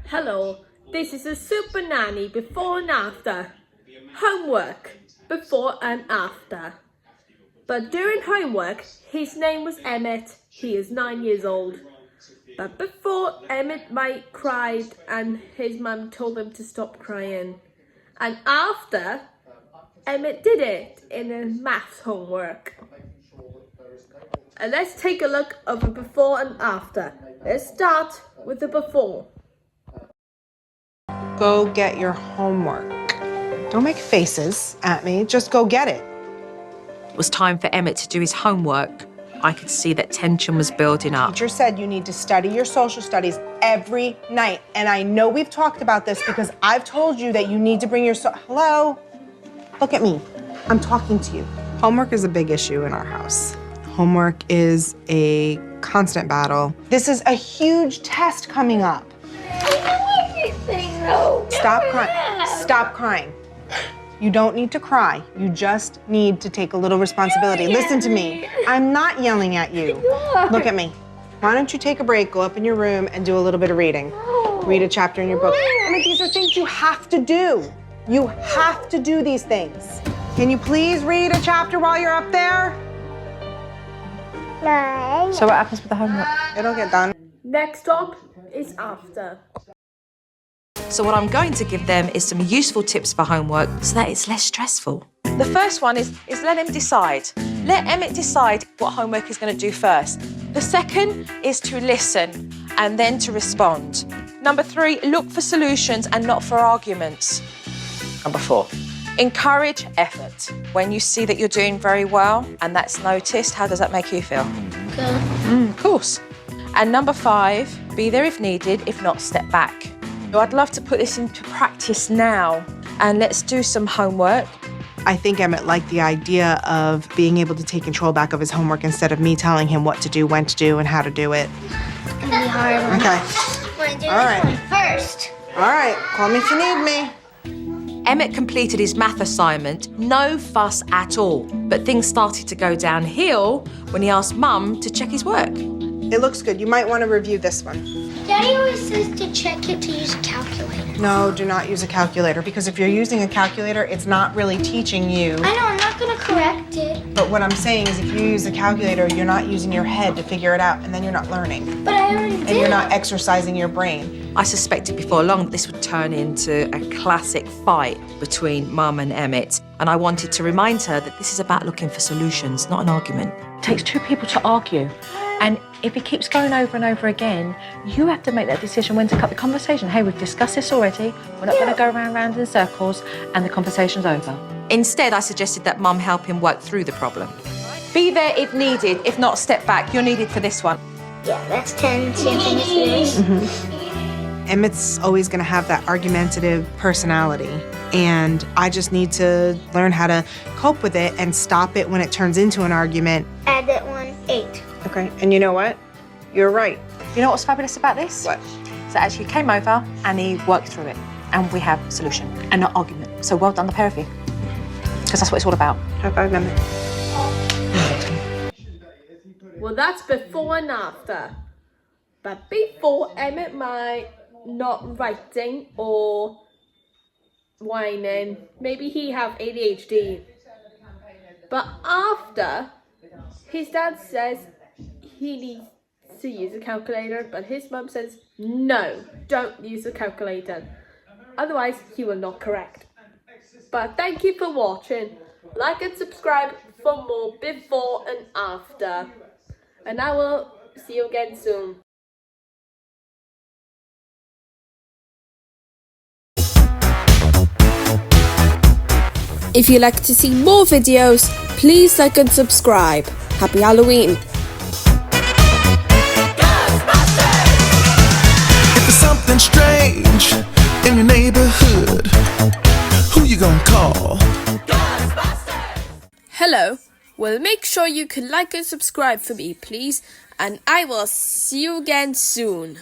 Hello, this is a Supernanny before and after. Homework before and after. But during homework, his name was Emmett. He is 9 years old. But before, Emmett might cried and his mum told him to stop crying. And after, Emmett did it in a maths homework. And let's take a look of the before and after. Let's start with the before. Go get your homework. Don't make faces at me, just go get it. It was time for Emmett to do his homework. I could see that tension was building up. Teacher said you need to study your social studies every night. And I know we've talked about this because I've told you that you need to bring your Hello? Look at me. I'm talking to you. Homework is a big issue in our house. Homework is a constant battle. This is a huge test coming up. Stop crying. Stop crying. You don't need to cry. You just need to take a little responsibility. Listen to me. I'm not yelling at you. Look at me. Why don't you take a break, go up in your room, and do a little bit of reading. Read a chapter in your book. I mean, these are things you have to do. You have to do these things. Can you please read a chapter while you're up there? No. So what happens with the homework? It'll get done. Next up is after. So what I'm going to give them is some useful tips for homework so that it's less stressful. The first one is let him decide. Let Emmett decide what homework he's going to do first. The second is to listen and then to respond. Number 3, look for solutions and not for arguments. Number 4, encourage effort. When you see that you're doing very well and that's noticed, how does that make you feel? Good. Of course. And number 5, be there if needed, if not, step back. So I'd love to put this into practice now and let's do some homework. I think Emmett liked the idea of being able to take control back of his homework instead of me telling him what to do, when to do, and how to do it. It's gonna be hard. Okay. I'm gonna do All right. this one first. All right. Call me if you need me. Emmett completed his math assignment, no fuss at all. But things started to go downhill when he asked Mum to check his work. It looks good. You might want to review this one. Daddy always says to check it to use a calculator. No, do not use a calculator because if you're using a calculator, it's not really teaching you. I know, I'm not gonna correct it. But what I'm saying is if you use a calculator, you're not using your head to figure it out and then you're not learning. But I already did. And you're not exercising your brain. I suspected before long that this would turn into a classic fight between Mum and Emmett. And I wanted to remind her that this is about looking for solutions, not an argument. It takes 2 people to argue. And if it keeps going over and over again, you have to make that decision when to cut the conversation. Hey, we've discussed this already. We're not going to go round in circles and the conversation's over. Instead, I suggested that Mum help him work through the problem. Be there if needed. If not, step back. You're needed for this one. Yeah, that's 10. Same thing as yours. Emmett's always going to have that argumentative personality. And I just need to learn how to cope with it and stop it when it turns into an argument. Add that one, 8. Okay, and you know what? You're right. You know what's fabulous about this? What? So actually he came over and he worked through it. And we have a solution and not argument. So well done, the pair of you. Because that's what it's all about. High five, Emmett. Well, that's before and after. But before, Emmett might not writing or whining. Maybe he have ADHD. But after, his dad says he needs to use a calculator, but his mum says, no, don't use a calculator. Otherwise, he will not correct. But thank you for watching. Like and subscribe for more before and after. And I will see you again soon. If you'd like to see more videos, please like and subscribe. Happy Halloween! If there's something strange in your neighborhood, who you gonna call? Hello. Well, make sure you can like and subscribe for me, please. And I will see you again soon.